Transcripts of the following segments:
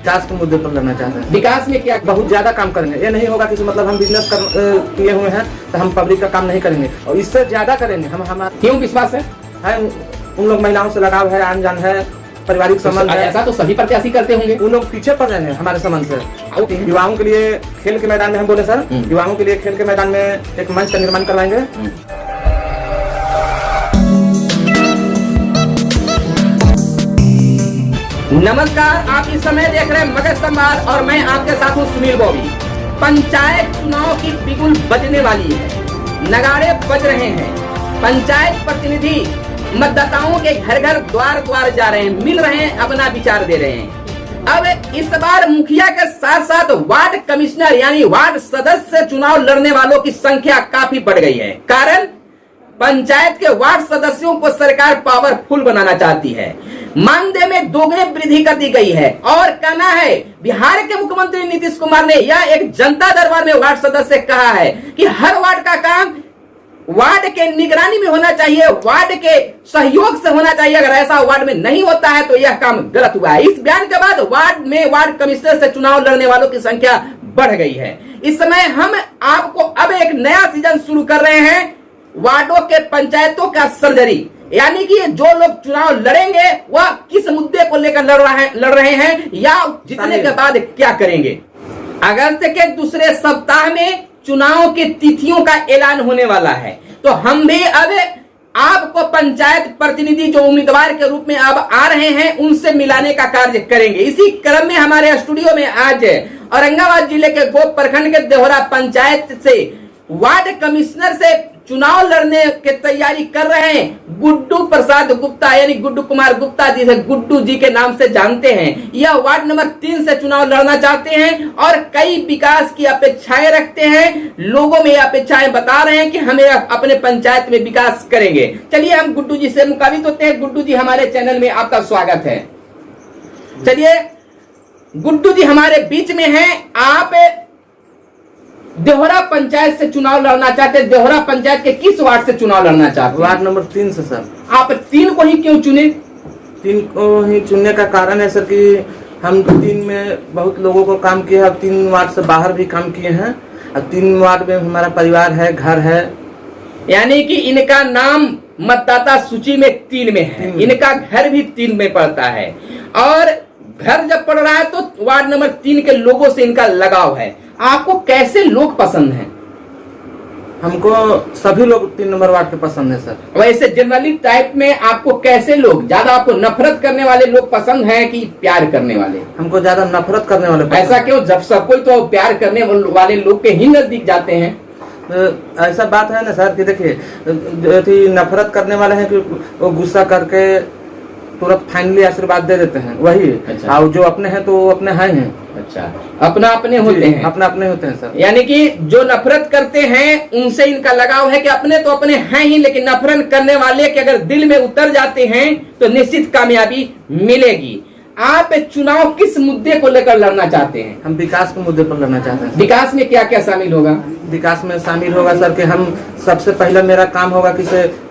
विकास के मुद्दे पर लड़ना चाहते हैं। विकास में क्या बहुत ज्यादा काम करेंगे। ये नहीं होगा कि मतलब हम बिजनेस किए हुए हैं तो हम पब्लिक का काम नहीं करेंगे, और इससे ज्यादा करेंगे। हम हमारा क्यों विश्वास है? उन लोग महिलाओं से लगाव है, आन जान है, पारिवारिक संबंध है। ऐसा तो सभी प्रत्याशी करते होंगे। उन लोग पीछे पड़ रहे हैं हमारे संबंध से। युवाओं के लिए खेल के मैदान में हम बोले सर, युवाओं के लिए खेल के मैदान में एक मंच का निर्माण करवाएंगे। नमस्कार, आप इस समय देख रहे हैं मगध संवाद और मैं आपके साथ हूँ सुनील बॉबी। पंचायत चुनाव की बिगुल बजने वाली है, नगाड़े बज रहे हैं। पंचायत प्रतिनिधि मतदाताओं के घर घर द्वार द्वार जा रहे हैं, मिल रहे हैं, अपना विचार दे रहे हैं। अब इस बार मुखिया के साथ साथ वार्ड कमिश्नर यानी वार्ड सदस्य चुनाव लड़ने वालों की संख्या काफी बढ़ गई है। कारण पंचायत के वार्ड सदस्यों को सरकार पावरफुल बनाना चाहती है। मानदेय में दोगुनी वृद्धि कर दी गई है और कहना है बिहार के मुख्यमंत्री नीतीश कुमार ने यह एक जनता दरबार में वार्ड सदस्य से कहा है कि हर वार्ड का काम वार्ड के निगरानी में होना चाहिए, वार्ड के सहयोग से होना चाहिए। अगर ऐसा वार्ड में नहीं होता है तो यह काम गलत हुआ है। इस बयान के बाद वार्ड में वार्ड कमिश्नर से चुनाव लड़ने वालों की संख्या बढ़ गई है। इस समय हम आपको अब एक नया सीजन शुरू कर रहे हैं, वार्डों के पंचायतों का सर्जरी, यानी कि जो लोग चुनाव लड़ेंगे वह किस मुद्दे को लेकर लड़ रहे हैं या जीतने के बाद क्या करेंगे। अगस्त के दूसरे सप्ताह में चुनाव की तिथियों का ऐलान होने वाला है, तो हम भी अब आपको पंचायत प्रतिनिधि जो उम्मीदवार के रूप में अब आ रहे हैं उनसे मिलाने का कार्य करेंगे। इसी क्रम में हमारे स्टूडियो में आज औरंगाबाद जिले के गोप प्रखंड के देहरा पंचायत से वार्ड कमिश्नर से चुनाव लड़ने की तैयारी कर रहे हैं गुड्डू प्रसाद गुप्ता, यानी गुड्डू कुमार गुप्ता, जिसे गुड्डू जी के नाम से जानते हैं। यह वार्ड नंबर 3 से चुनाव लड़ना चाहते हैं और कई विकास की अपेक्षाएं रखते हैं। लोगों में अपेक्षाएं बता रहे हैं कि हमें अपने पंचायत में विकास करेंगे। चलिए हम गुड्डू जी से मुखातिब होते हैं। गुड्डू जी, हमारे चैनल में आपका स्वागत है। चलिए गुड्डू जी हमारे बीच में हैं। आप देहरा पंचायत से चुनाव लड़ना चाहते हैं। देहरा पंचायत के किस वार्ड से चुनाव लड़ना चाहते हैं? वार्ड नंबर 3 से सर। आप 3 को ही क्यों चुने? 3 को ही चुनने का कारण है सर कि हम 3 में बहुत लोगों को काम किया है, 3 वार्ड से बाहर भी काम किए हैं, और 3 वार्ड में हमारा परिवार है, घर है। यानी कि इनका नाम मतदाता सूची में 3 में है, इनका घर भी 3 में पड़ता है, और घर जब पड़ रहा है तो वार्ड नंबर 3 के लोगों से इनका लगाव है। आपको कैसे लोग पसंद हैं? हमको सभी लोग 3 नंबर वार्ड के पसंद है सर। वैसे जनरली टाइप में आपको कैसे लोग, ज्यादा आपको नफरत करने वाले लोग पसंद हैं कि प्यार करने वाले? हमको ज्यादा नफरत करने वाले पसंद। ऐसा क्यों? जब सब कोई तो प्यार करने वाले लोग के ही नजदीक जाते हैं। ऐसा बात है ना सर कि देखिए नफरत करने वाले हैं कि वो गुस्सा करके तुरंत फाइनली आशीर्वाद दे देते हैं, वही। अच्छा। और जो अपने हैं तो वो अपने हैं। अच्छा, अपना अपने होते हैं। अपना अपने होते हैं सर। यानी कि जो नफरत करते हैं उनसे इनका लगाव है कि अपने तो अपने हैं ही, लेकिन नफरत करने वाले के अगर दिल में उतर जाते हैं तो निश्चित कामयाबी मिलेगी। आप चुनाव किस मुद्दे को लेकर लड़ना चाहते हैं? हम विकास के मुद्दे पर लड़ना चाहते हैं। विकास में क्या क्या शामिल होगा? विकास में शामिल होगा सर कि हम सबसे पहले मेरा काम होगा कि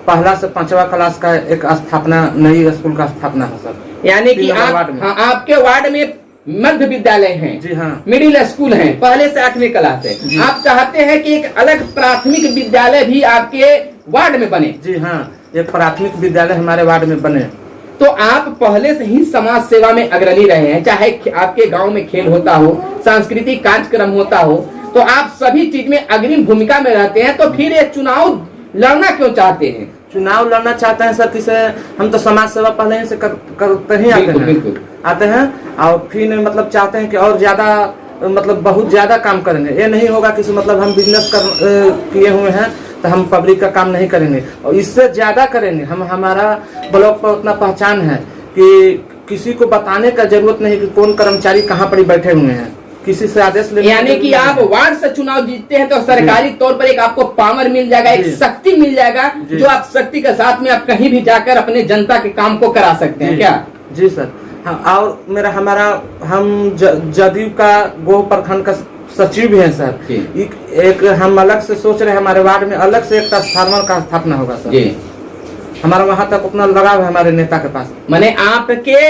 पहला से 5वां क्लास का एक स्थापना, नई स्कूल का स्थापना है सर। यानी कि आपके वार्ड में मध्य विद्यालय है? जी हाँ। मिडिल स्कूल है, पहले से 8वीं क्लास है। आप चाहते हैं कि एक अलग प्राथमिक विद्यालय भी आपके वार्ड में बने? जी हाँ, एक प्राथमिक विद्यालय हमारे वार्ड में बने। तो आप पहले से ही समाज सेवा में अग्रणी रहे हैं, चाहे आपके गांव में खेल होता हो, सांस्कृतिक कार्यक्रम होता हो, तो आप सभी चीज में अग्रिम भूमिका में रहते हैं। तो फिर ये चुनाव लड़ना क्यों चाहते हैं? चुनाव लड़ना चाहते हैं सर किसे, हम तो समाज सेवा पहले से करते ही आते हैं और फिर मतलब चाहते हैं कि और ज्यादा मतलब बहुत ज्यादा काम करेंगे। ये नहीं होगा कि मतलब हम बिजनेस किए हुए हैं तो हम पब्लिक का काम नहीं करेंगे, और इससे ज्यादा करेंगे। हमारा ब्लॉक पर उतना पहचान है कि किसी को बताने का जरूरत नहीं कि कौन कर्मचारी कहाँ पर बैठे हुए हैं, किसी से आदेश लेने। यानी कि आप वार्ड से चुनाव जीतते हैं तो सरकारी तौर पर एक आपको पावर मिल जाएगा, एक शक्ति मिल जाएगा, जो आप शक्ति के साथ में आप कहीं भी जाकर अपने जनता के काम को करा सकते हैं। क्या? जी सर। हाँ, और हम जदयू का गोह प्रखंड का सचिव भी है सर। एक हम अलग से सोच रहे हैं, हमारे वार्ड में अलग से एक ट्रांसफार्मर का स्थापना होगा सर। हमारा वहाँ तक उतना लगाव है हमारे नेता के पास। माने आपके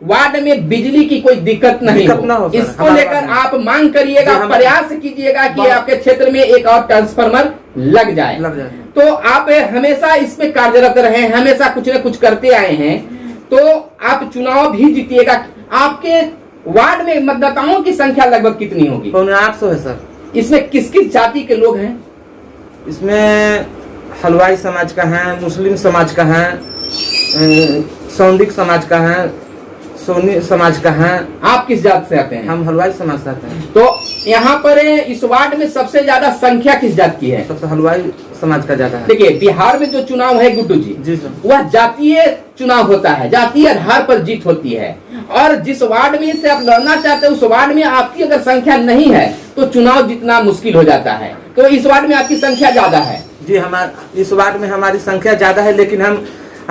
वार्ड में बिजली की कोई दिक्कत नहीं हो। इसको लेकर आप मांग करिएगा, प्रयास कीजिएगा कि आपके क्षेत्र में एक और ट्रांसफार्मर लग जाए। तो आप हमेशा इसमें कार्यरत रहे, हमेशा कुछ न कुछ करते आए हैं, तो आप चुनाव भी जीतिएगा। आपके वार्ड में मतदाताओं की संख्या लगभग कितनी होगी? 800 है सर। इसमें किस किस जाति के लोग हैं? इसमें हलवाई समाज का है, मुस्लिम समाज का है, सौंदिक समाज का है, सोनी समाज का है। आप किस जात से आते हैं? हम हलवाई समाज से आते हैं। तो यहाँ पर इस वार्ड में सबसे ज्यादा संख्या किस जात की है? सबसे हलवाई समाज का ज्यादा है। देखिए, बिहार में जो चुनाव है गुड्डू जी सर, वह जातीय चुनाव होता है, जातीय आधार पर जीत होती है। और जिस वार्ड में से आप लड़ना चाहते हैं उस वार्ड में आपकी अगर संख्या नहीं है तो चुनाव जीतना मुश्किल हो जाता है। तो इस वार्ड में आपकी संख्या ज्यादा है? जी, इस वार्ड में हमारी संख्या ज्यादा है, लेकिन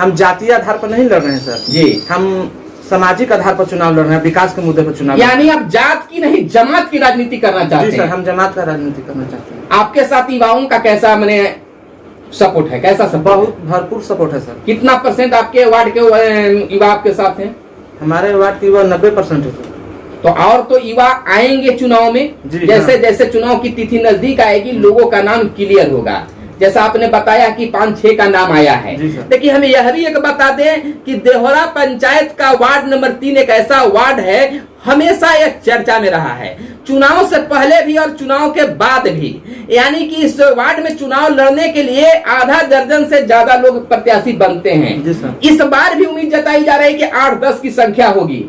हम जातीय आधार पर नहीं लड़ रहे हैं सर जी। हम सामाजिक आधार पर चुनाव लड़ रहे हैं, विकास के मुद्दे पर चुनाव। यानी आप जात की नहीं जमात की राजनीति करना चाहते हैं? जी सर, हम जमात का राजनीति करना चाहते हैं। आपके साथ युवाओं का कैसा मैंने सपोर्ट है? कैसा सपोर्ट? बहुत भरपूर सपोर्ट है सर। कितना % आपके वार्ड के युवा आपके साथ हैं? हमारे वार्ड की युवा 90% है सर। तो और तो युवा आएंगे चुनाव में, जैसे जैसे चुनाव की तिथि नजदीक आएगी लोगों का नाम क्लियर होगा। जैसा आपने बताया कि 5-6 का नाम आया है। देखिए, हमें यह भी एक बता दें कि देहोरा पंचायत का वार्ड नंबर 3 एक ऐसा वार्ड है हमेशा एक चर्चा में रहा है, चुनाव से पहले भी और चुनाव के बाद भी। यानी कि इस वार्ड में चुनाव लड़ने के लिए आधा दर्जन से ज्यादा लोग प्रत्याशी बनते हैं। इस बार भी उम्मीद जताई जा रही है कि 8-10 की संख्या होगी।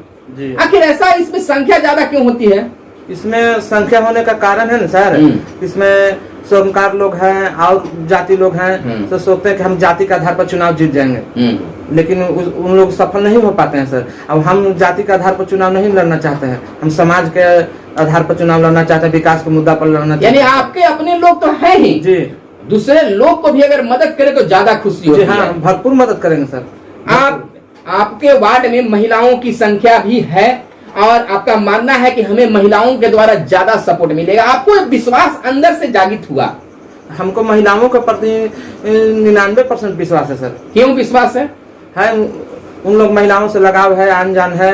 आखिर ऐसा इसमें संख्या ज्यादा क्यों होती है? इसमें संख्या होने का कारण है ना सर, इसमें स्वर्णकार लोग हैं और जाति लोग हैं, तो सोचते हैं कि हम जाति के आधार पर चुनाव जीत जाएंगे, लेकिन उन लोग सफल नहीं हो पाते हैं सर। अब हम जाति के आधार पर चुनाव नहीं लड़ना चाहते हैं, हम समाज के आधार पर चुनाव लड़ना चाहते हैं, विकास के मुद्दा पर लड़ना चाहते हैं। यानी आपके अपने लोग तो है ही जी, दूसरे लोग को भी अगर मदद करे तो ज्यादा खुशी होगी। हाँ, भरपूर मदद करेंगे सर। आपके वार्ड में महिलाओं की संख्या भी है और आपका मानना है कि हमें महिलाओं के द्वारा ज्यादा सपोर्ट मिलेगा। आपको विश्वास अंदर से जागृत हुआ? हमको महिलाओं के प्रति 99% विश्वास है सर। क्यों विश्वास है? उन लोग महिलाओं से लगाव है, आन जान है,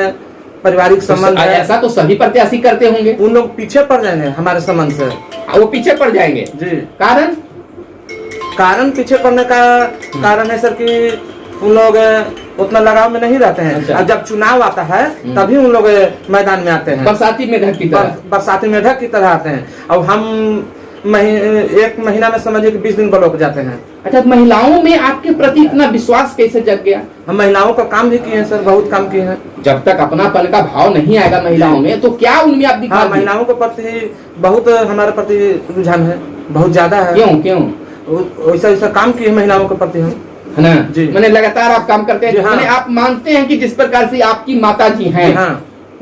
पारिवारिक संबंध है। ऐसा तो सभी प्रत्याशी करते होंगे। उन लोग पीछे पड़ जाएंगे हमारे संबंध से। वो पीछे पड़ जाएंगे जी। कारण पीछे पड़ने का कारण है सर कि उन लोग उतना लगाव में नहीं रहते हैं। अच्छा। और जब चुनाव आता है तभी उन लोग मैदान में आते हैं, बरसाती मेढक की तरह। बरसाती मेढक की तरह आते हैं। अब हम एक महीना में समझिए कि 20 दिन ब्लॉक जाते हैं। अच्छा, महिलाओं में आपके प्रति इतना विश्वास कैसे जग गया? हम महिलाओं का काम भी किए हैं सर, बहुत काम किए हैं। जब तक अपनापन का भाव नहीं आएगा महिलाओं में तो क्या उनमें आप दिखा? महिलाओं के प्रति बहुत हमारे प्रति रुझान है, बहुत ज्यादा है। क्यों? वैसा काम किए महिलाओं के प्रति हम, है ना जी। मैंने लगातार आप काम करते हैं। मैंने आप मानते हैं कि जिस प्रकार से आपकी माता जी हैं,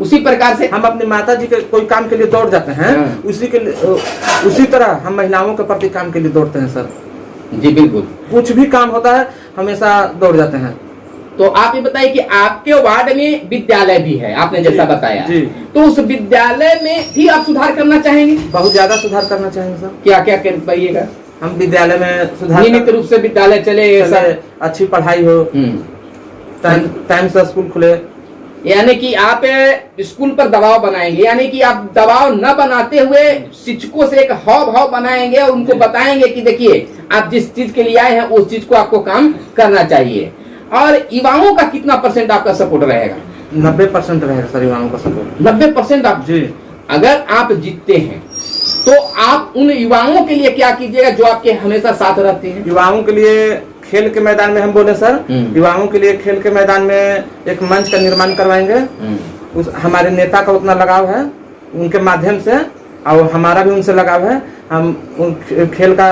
उसी प्रकार से हम अपनी माता जी के कोई काम के लिए दौड़ जाते हैं, उसी तरह हम महिलाओं के प्रति काम के लिए दौड़ते हैं सर। जी बिल्कुल, कुछ भी काम होता है हमेशा दौड़ जाते हैं। तो आप ये बताइए कि आपके वार्ड में विद्यालय भी है, आपने जैसा बताया जी। तो उस विद्यालय में भी आप सुधार करना चाहेंगे? बहुत ज्यादा सुधार करना चाहेंगे सर। क्या क्या कर पाइएगा? हम विद्यालय में सुधार, नियमित रूप से विद्यालय चले, अच्छी पढ़ाई हो, टाइम से स्कूल खुले। यानी कि आप स्कूल पर दबाव बनाएंगे, यानी कि आप दबाव न बनाते हुए शिक्षकों से एक हाव भाव बनाएंगे और उनको बताएंगे कि देखिए आप जिस चीज के लिए आए हैं उस चीज को आपको काम करना चाहिए। और युवाओं का कितना % आपका सपोर्ट रहेगा? 90% रहेगा सर युवाओं का सपोर्ट। 90% आप जी। अगर आप जीतते हैं तो आप उन युवाओं के लिए क्या कीजिएगा जो आपके हमेशा साथ रहते हैं? युवाओं के लिए खेल के मैदान में हम बोले सर, युवाओं के लिए खेल के मैदान में एक मंच का निर्माण करवाएंगे। हमारे नेता का उतना लगाव है उनके माध्यम से और हमारा भी उनसे लगाव है। हम खेल का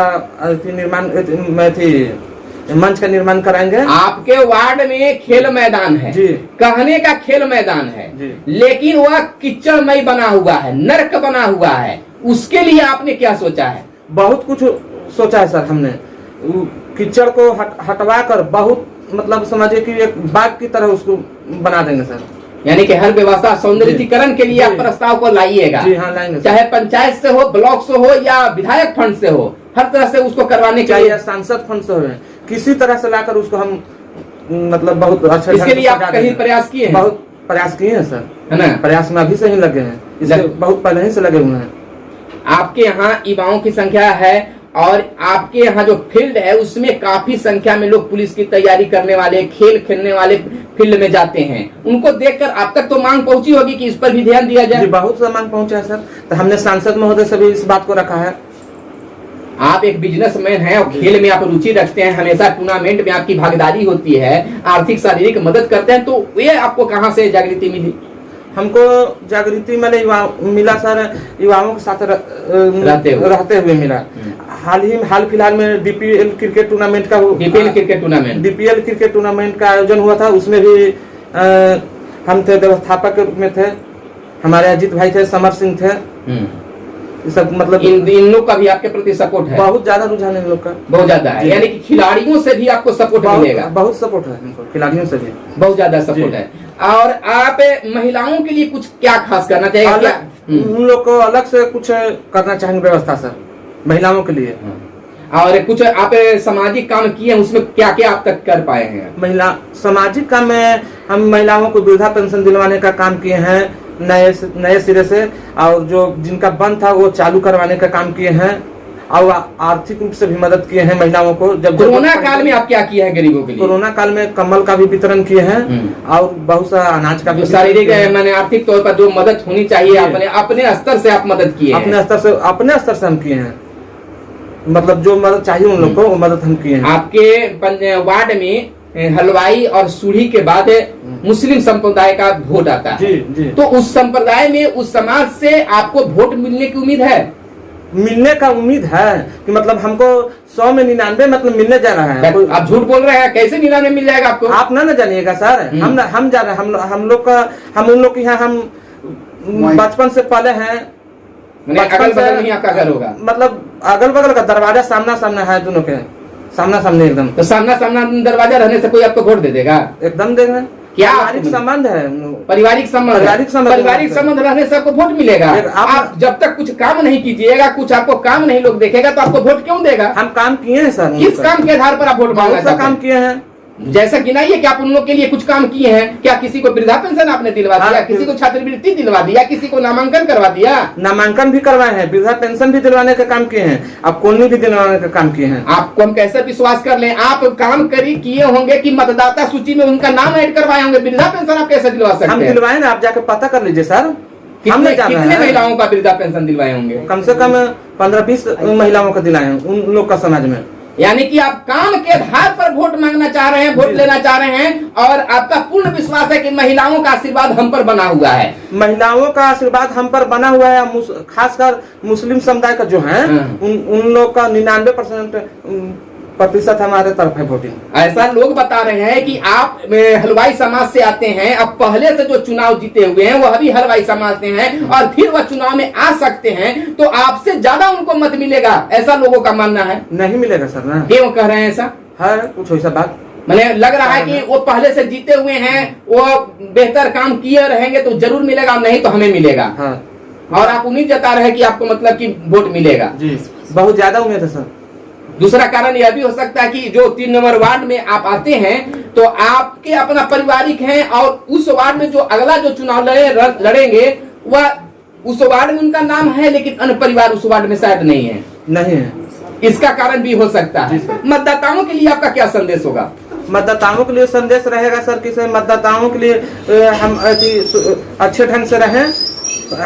मंच का निर्माण कराएंगे। आपके वार्ड में खेल मैदान है जी, कहने का खेल मैदान है जी, लेकिन वह कीचड़मय बना हुआ है, नर्क बना हुआ है। उसके लिए आपने क्या सोचा है? बहुत कुछ सोचा है सर हमने। कीचड़ को हटवा कर बहुत मतलब समझिए कि एक बाग की तरह उसको बना देंगे सर। यानी कि हर व्यवस्था सौंदर्यीकरण के लिए आप प्रस्ताव को लाइएगा? जी हाँ, लाएंगे। चाहे पंचायत से हो, ब्लॉक से हो या विधायक फंड से हो, हर तरह से उसको करवाने के लिए, सांसद फंड से हो, किसी तरह से लाकर उसको हम मतलब बहुत अच्छा, इसके लिए आप कहीं प्रयास किए हैं? बहुत प्रयास किए हैं सर, है ना? प्रयास में अभी से ही लगे हैं, इससे बहुत पहले ही से लगे हुए हैं। आपके यहाँ युवाओं की संख्या है और आपके यहाँ जो फील्ड है उसमें काफी संख्या में लोग पुलिस की तैयारी करने वाले, खेल खेलने वाले फील्ड में जाते हैं। उनको देखकर आप तक तो मांग पहुंची होगी कि इस पर भी ध्यान दिया जाए। जी बहुत सा मांग पहुंचा है सर, तो हमने सांसद महोदय से भी इस बात को रखा है। आप एक बिजनेसमैन हैं और खेल में आप रुचि रखते हैं, हमेशा टूर्नामेंट में आपकी भागीदारी होती है, आर्थिक शारीरिक मदद करते हैं, तो ये आपको कहाँ से जागृति मिली? हमको जागृति मैंने मिला सर युवाओं के साथ रहते हुए मिला। हाल फिलहाल में डीपीएल क्रिकेट टूर्नामेंट का डीपीएल क्रिकेट टूर्नामेंट का आयोजन हुआ था, उसमें भी हम थे, व्यवस्थापक के रूप में थे, हमारे अजीत भाई थे, समर सिंह थे। सब मतलब इन लोग का भी आपके प्रति सपोर्ट है? बहुत ज्यादा रुझान है इन लोग का, बहुत ज्यादा है। यानी कि खिलाड़ियों से भी आपको सपोर्ट मिलेगा? बहुत सपोर्ट है हमको, खिलाड़ियों से भी बहुत ज्यादा सपोर्ट है। और आप महिलाओं के लिए कुछ क्या खास करना चाहिए? उन लोग को अलग से कुछ करना चाहेंगे व्यवस्था सर महिलाओं के लिए। और कुछ आप सामाजिक काम किए हैं, उसमें क्या क्या आप तक कर पाए हैं? महिला सामाजिक काम में हम महिलाओं को वृद्धा पेंशन दिलवाने का काम किए हैं नए सिरे से, और जो जिनका बंद था वो चालू करवाने का काम किए हैं, और आर्थिक रूप से भी मदद किए हैं महिलाओं को। जब कोरोना काल में आप क्या किया है गरीबों के लिए? कोरोना काल में कंबल का भी वितरण किए हैं और बहुत सा अनाज का भी। शारीरिक मैंने आर्थिक तौर पर जो मदद होनी चाहिए अपने स्तर से आप मदद किए? अपने स्तर से हम किए हैं, मतलब जो मदद चाहिए उन लोग को वो मदद हम किए हैं। आपके वार्ड में हलवाई और सूढ़ी के बाद मुस्लिम संप्रदाय का वोट आता है। जी जी। तो उस संप्रदाय में, उस समाज से आपको वोट मिलने की उम्मीद है? मिलने का उम्मीद है कि मतलब हमको 100 में 99 मतलब मिलने जा रहा है। आप झूठ बोल रहे हैं, कैसे 99 मिल जाएगा आपको? आप ना जानिएगा सर, हम जा रहे हैं, हम लोग का, हम उन लोग के यहाँ हम बचपन से पले हैं। अगल बगल में ही आपका घर होगा? मतलब अगल बगल का दरवाजा सामना सामना है, दोनों के सामना सामने एकदम। तो सामना सामना दरवाजा रहने से कोई आपको वोट दे देगा? एकदम देगा। क्या पारिवारिक संबंध है? पारिवारिक संबंध रहने से आपको वोट मिलेगा। आप जब तक कुछ काम नहीं कीजिएगा, कुछ आपको काम नहीं लोग देखेगा, तो आपको वोट क्यों देगा? हम काम किए हैं सर। किस काम के आधार पर आप वोट मांगना चाहते हैं? काम किए हैं, जैसा गिनाइए कि आप उन लोग के लिए कुछ काम किए हैं। क्या किसी को वृद्धा पेंशन आपने दिलवा दिया? किसी को छात्रवृत्ति दिलवा दिया? किसी को नामांकन करवा दिया? नामांकन भी करवाए हैं, वृद्धा पेंशन भी दिलवाने का काम किए हैं, अब कॉलोनी भी दिलवाने का काम किए हैं। आपको हम कैसे विश्वास कर लें? आप काम किए होंगे कि मतदाता सूची में उनका नाम ऐड करवाए होंगे, वृद्धा पेंशन आप कैसे दिलवा सकते हैं? हम दिलवाए ना, आप जाके पता कर लीजिए सर। कितने महिलाओं का वृद्धा पेंशन दिलवाए होंगे? कम से कम 15-20 महिलाओं का दिलाए हैं उन लोग का समाज में। यानी कि आप काम के आधार पर वोट मांगना चाह रहे हैं, वोट लेना चाह रहे हैं, और आपका पूर्ण विश्वास है कि महिलाओं का आशीर्वाद हम पर बना हुआ है। महिलाओं का आशीर्वाद हम पर बना हुआ है, खासकर मुस्लिम समुदाय का जो है उन लोग का 99% हमारे तरफ है वोटिंग। ऐसा लोग बता रहे हैं कि आप हलवाई समाज से आते हैं, अब पहले से जो चुनाव जीते हुए हैं वह भी हलवाई समाज से हैं, और फिर वह चुनाव में आ सकते हैं, तो आपसे ज्यादा उनको मत मिलेगा, ऐसा लोगों का मानना है। नहीं मिलेगा सर ना। क्यों कह रहे हैं ऐसा? है कुछ ऐसा बात मैंने लग रहा है कि वो पहले से जीते हुए हैं, वो बेहतर काम किए रहेंगे तो जरूर मिलेगा, नहीं तो हमें मिलेगा। हाँ। और आप उम्मीद जता रहे हैं कि आपको मतलब कि वोट मिलेगा? जी, बहुत ज्यादा उम्मीद है सर। दूसरा कारण यह भी हो सकता है कि जो 3 नंबर वार्ड में आप आते हैं तो आपके अपना पारिवारिक हैं, और उस वार्ड में जो अगला जो चुनाव लड़ेंगे वह उस वार्ड में उनका नाम है, लेकिन अन्य परिवार उस वार्ड में शायद नहीं है। नहीं है, इसका कारण भी हो सकता है। मतदाताओं के लिए आपका क्या संदेश होगा? मतदाताओं के लिए संदेश रहेगा सर कि मतदाताओं के लिए हम अच्छे ढंग से रहें,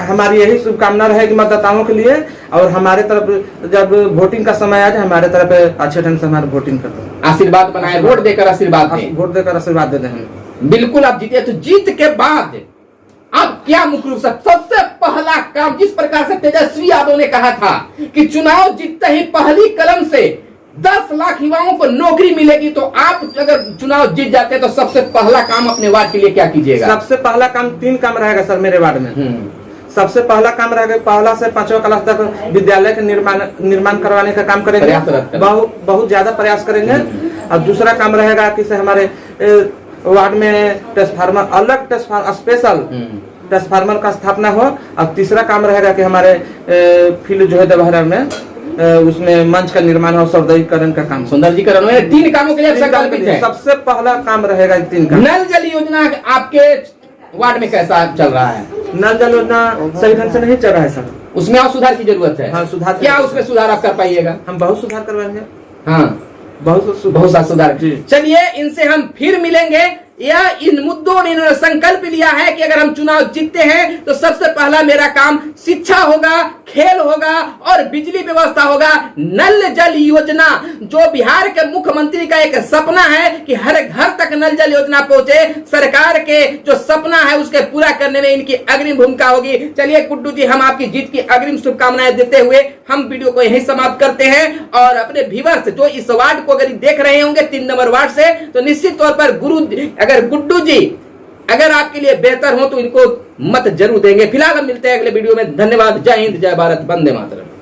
हमारी यही शुभकामना रहेगी मतदाताओं के लिए, और हमारे तरफ जब वोटिंग का समय आ जाए हमारे तरफ अच्छे ढंग से हमारे वोटिंग कर दें, आशीर्वाद बनाए, वोट देकर आशीर्वाद दें। वोट देकर आशीर्वाद दे दें हम। बिल्कुल आप जीते, तो जीत के बाद अब क्या मुख्य रूप से सबसे पहला काम, जिस प्रकार से तेजस्वी यादव ने कहा था कि चुनाव जीतते ही पहली कलम से 10 लाख युवाओं को नौकरी मिलेगी, तो आप अगर चुनाव जीत जाते तो सबसे पहला काम अपने वार्ड के लिए क्या कीजिएगा? सबसे पहला काम 3 काम रहेगा सर मेरे वार्ड में। सबसे पहला काम रहेगा, पहला से 5वीं क्लास तक विद्यालय का निर्माण करवाने का काम करेंगे, बहुत ज्यादा प्रयास करेंगे। और दूसरा काम रहेगा कि हमारे वार्ड में ट्रांसफार्मर, अलग स्पेशल ट्रांसफार्मर का स्थापना हो। और तीसरा काम रहेगा कि हमारे फील्ड जो है दबहरा में उसमें मंच का निर्माण हो, सौंदर्यीकरण का काम, सौंदर्यीकरण। 3 कामों के लिए संकल्पित है। सबसे पहला काम रहेगा 3 काम। नल जल योजना आपके वार्ड में कैसा चल रहा है? नल जल योजना सही ढंग से नहीं चल रहा है सर। उसमें और सुधार की जरूरत है। हाँ, सुधार क्या उसमें सुधार आप कर पाइएगा? हम बहुत सुधार करवाएंगे। हाँ, बहुत सा सुधार। चलिए, इनसे हम फिर मिलेंगे। यह इन मुद्दों ने इन्होंने संकल्प लिया है कि अगर हम चुनाव जीतते हैं तो सबसे पहला मेरा काम शिक्षा होगा, खेल होगा और बिजली व्यवस्था होगा। नल जल योजना जो बिहार के मुख्यमंत्री का एक सपना है कि हर घर तक नल जल योजना पहुंचे, सरकार के जो सपना है उसके पूरा करने में इनकी अग्रिम भूमिका होगी। चलिए गुड्डू जी, हम आपकी जीत की अग्रिम शुभकामनाएं देते हुए हम वीडियो को यहीं समाप्त करते हैं। और अपने व्यूअर्स जो इस वार्ड को अगर देख रहे होंगे 3 नंबर वार्ड से, तो निश्चित तौर पर अगर गुड्डू जी अगर आपके लिए बेहतर हो तो इनको मत जरूर देंगे। फिलहाल हम मिलते हैं अगले वीडियो में। धन्यवाद। जय हिंद, जय भारत, वंदे मातरम।